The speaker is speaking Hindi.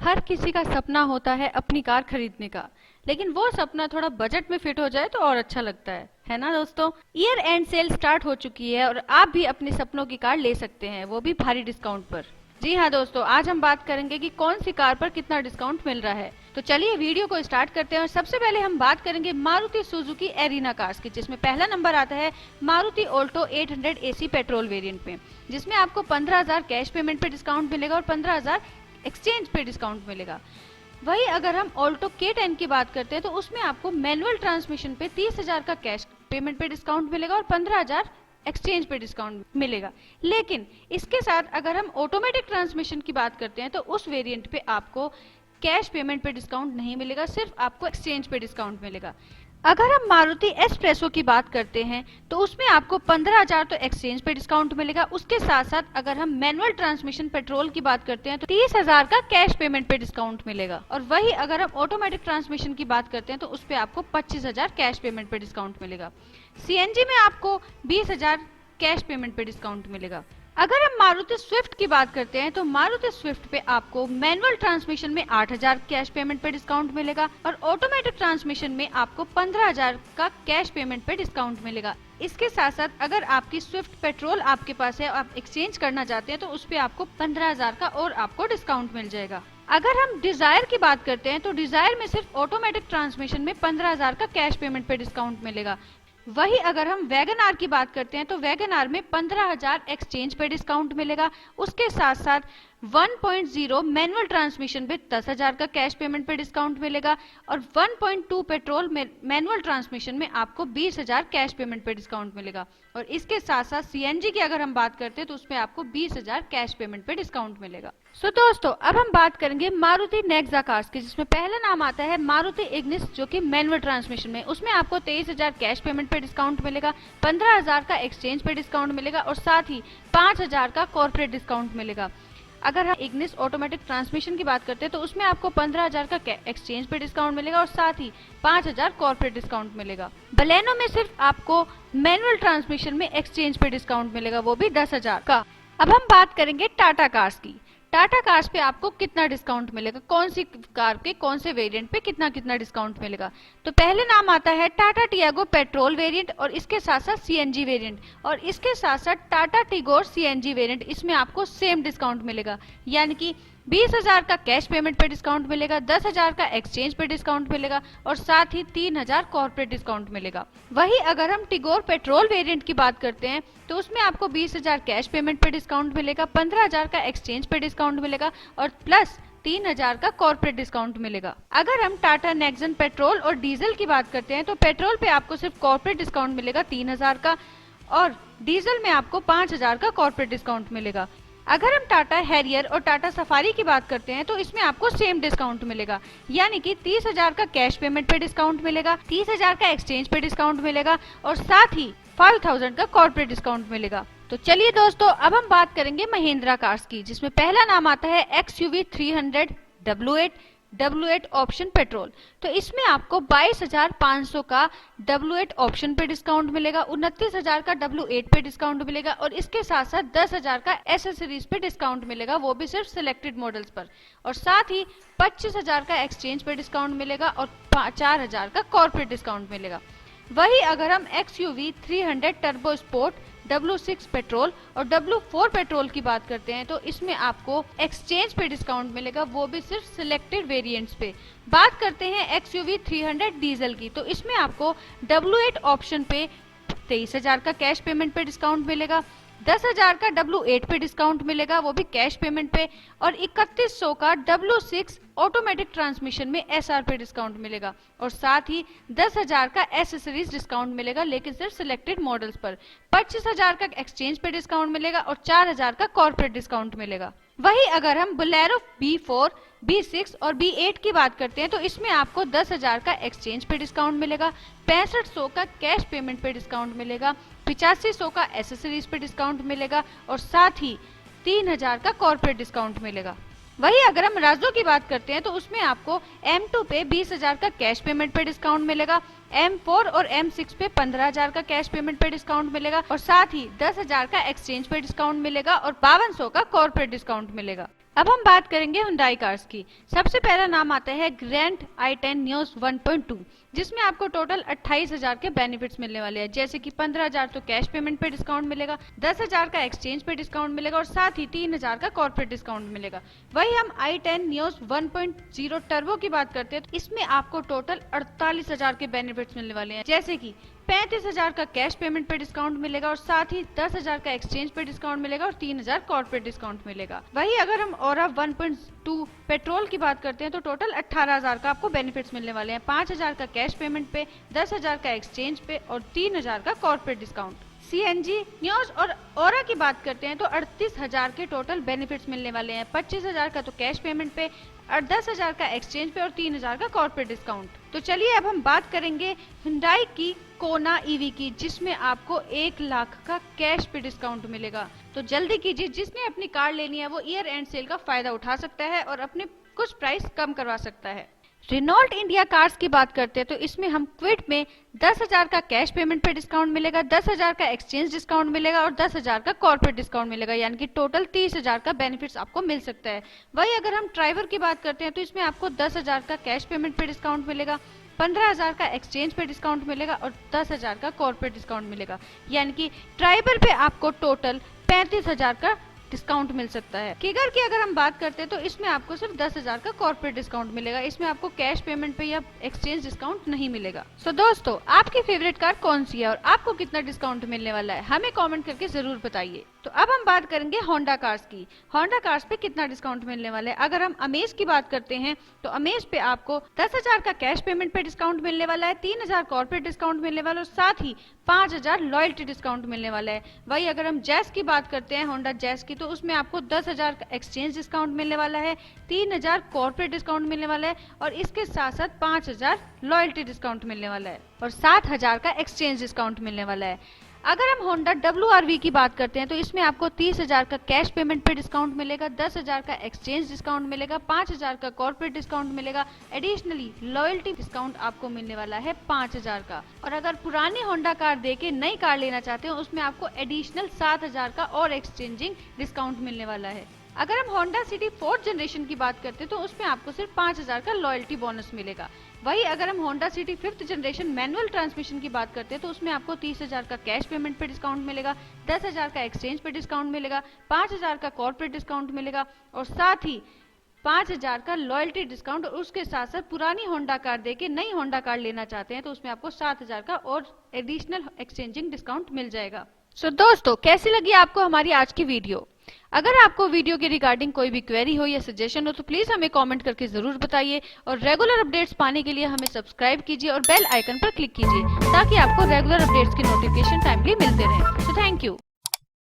हर किसी का सपना होता है अपनी कार खरीदने का, लेकिन वो सपना थोड़ा बजट में फिट हो जाए तो और अच्छा लगता है ना दोस्तों। ईयर एंड सेल स्टार्ट हो चुकी है और आप भी अपने सपनों की कार ले सकते हैं, वो भी भारी डिस्काउंट पर। जी हाँ दोस्तों, आज हम बात करेंगे कि कौन सी कार पर कितना डिस्काउंट मिल रहा है। तो चलिए वीडियो को स्टार्ट करते हैं और सबसे पहले हम बात करेंगे मारुति सुजुकी एरिना कार्स की, जिसमें पहला नंबर आता है Maruti Alto 800 AC petrol variant में, जिसमें आपको 15,000 कैश पेमेंट पे डिस्काउंट मिलेगा और 15,000 एक्सचेंज पे डिस्काउंट मिलेगा। वही अगर हम ऑल्टो K10 की बात करते हैं तो उसमें आपको मैनुअल ट्रांसमिशन पे 30,000 का कैश पेमेंट पे डिस्काउंट मिलेगा और 15,000 एक्सचेंज पे डिस्काउंट मिलेगा। लेकिन इसके साथ अगर हम ऑटोमेटिक ट्रांसमिशन की बात करते हैं तो उस वेरिएंट पे आपको कैश पेमेंट पे डिस्काउंट नहीं मिलेगा, सिर्फ आपको एक्सचेंज पे डिस्काउंट मिलेगा। अगर हम मारुति एस्प्रेसो की बात करते हैं तो उसमें आपको 15,000 तो एक्सचेंज पे डिस्काउंट मिलेगा। उसके साथ साथ अगर हम मैनुअल ट्रांसमिशन पेट्रोल की बात करते हैं तो 30,000 का कैश पेमेंट पे डिस्काउंट मिलेगा। और वही अगर हम ऑटोमेटिक ट्रांसमिशन की बात करते हैं तो उस पर आपको 25,000 कैश पेमेंट पे डिस्काउंट मिलेगा। सीएनजी में आपको 20,000 कैश पेमेंट पे डिस्काउंट मिलेगा। अगर हम मारुति स्विफ्ट की बात करते हैं तो मारुति स्विफ्ट पे आपको मैनुअल ट्रांसमिशन में 8,000 कैश पेमेंट पे डिस्काउंट मिलेगा और ऑटोमेटिक ट्रांसमिशन में आपको 15,000 का कैश पेमेंट पे डिस्काउंट मिलेगा। इसके साथ साथ अगर आपकी स्विफ्ट पेट्रोल आपके पास है और आप एक्सचेंज करना चाहते हैं तो उस पे आपको 15,000 का और आपको डिस्काउंट मिल जाएगा। अगर हम डिजायर की बात करते हैं तो डिजायर में सिर्फ ऑटोमेटिक ट्रांसमिशन में 15,000 का कैश पेमेंट पे डिस्काउंट मिलेगा। वही अगर हम वैगन आर की बात करते हैं तो वैगन आर में 15,000 एक्सचेंज पे डिस्काउंट मिलेगा। उसके साथ साथ 1.0 मैनुअल ट्रांसमिशन पे 10,000 का कैश पेमेंट पे डिस्काउंट मिलेगा और 1.2 पेट्रोल मैनुअल ट्रांसमिशन में आपको 20,000 कैश पेमेंट पे डिस्काउंट मिलेगा। और इसके साथ साथ सीएनजी की अगर हम बात करते हैं तो उसमें आपको 20,000 कैश पेमेंट पे डिस्काउंट मिलेगा। सो दोस्तों, अब हम बात करेंगे मारुति नेक्सा कार्स की, जिसमें पहला नाम आता है मारुति इग्निस, जो कि मैनुअल ट्रांसमिशन में। उसमें आपको 23,000 कैश पेमेंट पे डिस्काउंट मिलेगा, 15,000 का एक्सचेंज पे डिस्काउंट मिलेगा और साथ ही 5,000 का कॉर्पोरेट डिस्काउंट मिलेगा। अगर हम इग्निस ऑटोमेटिक ट्रांसमिशन की बात करते हैं तो उसमें आपको 15,000 का एक्सचेंज पे डिस्काउंट मिलेगा और साथ ही 5,000 कॉर्पोरेट डिस्काउंट मिलेगा। बलेनो में सिर्फ आपको मैनुअल ट्रांसमिशन में एक्सचेंज पे डिस्काउंट मिलेगा, वो भी 10,000 का। अब हम बात करेंगे टाटा कार्स की। टाटा कार्स पे आपको कितना डिस्काउंट मिलेगा, कौन सी कार के कौन से वेरिएंट पे कितना कितना डिस्काउंट मिलेगा। तो पहले नाम आता है टाटा टियागो पेट्रोल वेरिएंट और इसके साथ साथ सीएनजी वेरिएंट, और इसके साथ साथ टाटा टिगोर सीएनजी वेरिएंट। इसमें आपको सेम डिस्काउंट मिलेगा, यानी कि 20,000 का कैश पेमेंट पे डिस्काउंट मिलेगा, 10,000 का एक्सचेंज पे डिस्काउंट मिलेगा और साथ ही 3,000 कॉर्पोरेट डिस्काउंट मिलेगा। वही अगर हम टिगोर पेट्रोल वेरिएंट की बात करते हैं तो उसमें आपको 20,000 कैश पेमेंट पे डिस्काउंट मिलेगा, 15,000 का एक्सचेंज पे डिस्काउंट मिलेगा और प्लस 3,000 का कॉर्पोरेट डिस्काउंट मिलेगा। अगर हम टाटा नेक्सन पेट्रोल और डीजल की बात करते हैं तो पेट्रोल पे आपको सिर्फ कॉर्पोरेट डिस्काउंट मिलेगा 3,000 का और डीजल में आपको 5,000 का कॉर्पोरेट डिस्काउंट मिलेगा। अगर हम टाटा हैरियर और टाटा सफारी की बात करते हैं तो इसमें आपको सेम डिस्काउंट मिलेगा, यानी कि 30,000 का कैश पेमेंट पे डिस्काउंट मिलेगा, 30,000 का एक्सचेंज पे डिस्काउंट मिलेगा और साथ ही 5,000 का कॉर्पोरेट डिस्काउंट मिलेगा। तो चलिए दोस्तों, अब हम बात करेंगे महिंद्रा कार्स की, जिसमें पहला नाम आता है XUV 300 W8 ऑप्शन पेट्रोल। तो इसमें आपको 22,500 का W8 ऑप्शन पे डिस्काउंट मिलेगा, 29,000 का W8 पे डिस्काउंट मिलेगा और इसके साथ साथ 10,000 का एसेसरीज पे डिस्काउंट मिलेगा, वो भी सिर्फ सिलेक्टेड मॉडल्स पर। और साथ ही 25,000 का एक्सचेंज पे डिस्काउंट मिलेगा और 4,000 का कॉर्पोरेट डिस्काउंट मिलेगा। वही अगर हम XUV 300 turbo sport W6 petrol और W4 पेट्रोल की बात करते हैं तो इसमें आपको एक्सचेंज पे डिस्काउंट मिलेगा, वो भी सिर्फ सिलेक्टेड वेरिएंट्स पे। बात करते हैं XUV 300 डीजल की, तो इसमें आपको W8 ऑप्शन पे 23,000 का कैश पेमेंट पे डिस्काउंट मिलेगा, 10,000 का W8 पे डिस्काउंट मिलेगा, वो भी कैश पेमेंट पे, और 3100 का W6 ऑटोमेटिक ट्रांसमिशन में SR पे डिस्काउंट मिलेगा और साथ ही 10,000 का एसेसरीज डिस्काउंट मिलेगा, लेकिन सिर्फ सिलेक्टेड मॉडल्स पर। 25,000 का एक्सचेंज पे डिस्काउंट मिलेगा और 4,000 का कॉर्पोरेट डिस्काउंट मिलेगा। वही अगर हम बोलेरो B4, B6 और B8 की बात करते हैं तो इसमें आपको 10,000 का एक्सचेंज पे डिस्काउंट मिलेगा, 6500 का कैश पेमेंट पे डिस्काउंट मिलेगा, 8500 का एसेसरीज पे डिस्काउंट मिलेगा और साथ ही 3,000 का कॉर्पोरेट डिस्काउंट मिलेगा। वही अगर हम राजो की बात करते हैं तो उसमें आपको M2 पे 20,000 का कैश पेमेंट पे डिस्काउंट मिलेगा, M4 और M6 पे 15,000 का कैश पेमेंट पे डिस्काउंट मिलेगा और साथ ही 10,000 का एक्सचेंज पे डिस्काउंट मिलेगा और 5,200 का कॉर्पोरेट डिस्काउंट मिलेगा। अब हम बात करेंगे हुंडई कार्स की। सबसे पहला नाम आता है ग्रैंड i10 न्यूज 1.2, जिसमें आपको टोटल 28,000 के बेनिफिट्स मिलने वाले हैं, जैसे कि 15,000 तो कैश पेमेंट पे डिस्काउंट मिलेगा, 10,000 का एक्सचेंज पे डिस्काउंट मिलेगा और साथ ही 3,000 का कॉर्पोरेट डिस्काउंट मिलेगा। वही हम i10 न्यूज 1.0 टर्बो की बात करते हैं तो इसमें आपको टोटल 48,000 के बेनिफिट्स मिलने वाले हैं, जैसे कि 35,000 का कैश पेमेंट पे डिस्काउंट मिलेगा और साथ ही 10,000 का एक्सचेंज पे डिस्काउंट मिलेगा और 3,000 कॉर्पोरेट डिस्काउंट मिलेगा। वही अगर हम ऑरा 1.2 पेट्रोल की बात करते हैं तो टोटल 18,000 का आपको बेनिफिट्स मिलने वाले हैं, 5,000 का कैश पेमेंट पे, 10,000 का एक्सचेंज पे और 3,000 का कॉर्पोरेट डिस्काउंट। सीएनजी न्यूज और ओरा की बात करते हैं तो 38,000 के टोटल बेनिफिट्स मिलने वाले हैं, 25,000 का तो कैश पेमेंट पे और 10,000 का एक्सचेंज पे और 3,000 का कॉर्पोरेट डिस्काउंट। तो चलिए अब हम बात करेंगे हुंडई की कोना ईवी की, जिसमें आपको 1 लाख का कैश पे डिस्काउंट मिलेगा। तो जल्दी कीजिए, जिसने अपनी कार लेनी है वो ईयर एंड सेल का फायदा उठा सकता है और अपने कुछ प्राइस कम करवा सकता है। रेनॉल्ट इंडिया कार्स की बात करते हैं तो इसमें हम क्विड में 10,000 का कैश पेमेंट पे डिस्काउंट मिलेगा, 10,000 का एक्सचेंज डिस्काउंट मिलेगा और 10,000 का कॉर्पोरेट डिस्काउंट मिलेगा, यानी कि टोटल 30,000 का बेनिफिट्स आपको मिल सकता है। वही अगर हम ड्राइवर की बात करते हैं तो इसमें आपको 10,000 का कैश पेमेंट पे डिस्काउंट मिलेगा, 15,000 का एक्सचेंज पे डिस्काउंट मिलेगा और 10,000 का कॉर्पोरेट डिस्काउंट मिलेगा, यानी कि ड्राइवर पे आपको टोटल 35,000 का डिस्काउंट मिल सकता है। किगर की अगर हम बात करते हैं तो इसमें आपको सिर्फ 10,000 का कॉर्पोरेट डिस्काउंट मिलेगा, इसमें आपको कैश पेमेंट पे या एक्सचेंज डिस्काउंट नहीं मिलेगा। सो दोस्तों, आपकी फेवरेट कार कौन सी है और आपको कितना डिस्काउंट मिलने वाला है, हमें कमेंट करके जरूर बताइए। तो अब हम बात करेंगे होंडा कार्स की। होंडा कार्स पे कितना डिस्काउंट मिलने वाला है। अगर हम अमेज की बात करते हैं तो अमेज पे आपको 10,000 का कैश पेमेंट पे डिस्काउंट मिलने वाला है, 3,000 कॉर्पोरेट डिस्काउंट मिलने वाला है और साथ ही 5,000 लॉयल्टी डिस्काउंट मिलने वाला है। वही अगर हम जैस की बात करते हैं, होंडा जैस की, तो उसमें आपको 10,000 का एक्सचेंज डिस्काउंट मिलने वाला है, 3,000 कॉर्पोरेट डिस्काउंट मिलने वाला है और इसके साथ साथ 5,000 लॉयल्टी डिस्काउंट मिलने वाला है और 7,000 का एक्सचेंज डिस्काउंट मिलने वाला है। अगर हम होंडा WRV की बात करते हैं तो इसमें आपको 30,000 का कैश पेमेंट पे डिस्काउंट मिलेगा, 10,000 का एक्सचेंज डिस्काउंट मिलेगा, 5,000 का कॉर्पोरेट डिस्काउंट मिलेगा, एडिशनली लॉयल्टी डिस्काउंट आपको मिलने वाला है 5,000 का। और अगर पुरानी होंडा कार देके नई कार लेना चाहते हो उसमें आपको एडिशनल 7,000 का और एक्सचेंजिंग डिस्काउंट मिलने वाला है। अगर हम होंडा सिटी 4th जनरेशन की बात करते हैं तो उसमें आपको सिर्फ 5,000 का लॉयल्टी बोनस मिलेगा। वही अगर हम Honda city 5th generation manual transmission की बात करते हैं तो उसमें आपको 30,000 का कैश पेमेंट पे डिस्काउंट मिलेगा, 10,000 का एक्सचेंज पे डिस्काउंट मिलेगा, 5,000 का कॉर्पोरेट डिस्काउंट मिलेगा और साथ ही 5,000 का लॉयल्टी डिस्काउंट। और उसके साथ साथ पुरानी होंडा कार देके नई होंडा कार लेना चाहते हैं तो उसमें आपको 7,000 का और एडिशनल एक्सचेंजिंग डिस्काउंट मिल जाएगा। सो दोस्तों, कैसी लगी आपको हमारी आज की वीडियो। अगर आपको वीडियो के रिगार्डिंग कोई भी क्वेरी हो या सजेशन हो तो प्लीज हमें कमेंट करके जरूर बताइए और रेगुलर अपडेट्स पाने के लिए हमें सब्सक्राइब कीजिए और बेल आइकन पर क्लिक कीजिए ताकि आपको रेगुलर अपडेट्स की नोटिफिकेशन टाइमली मिलते रहें। So thank you.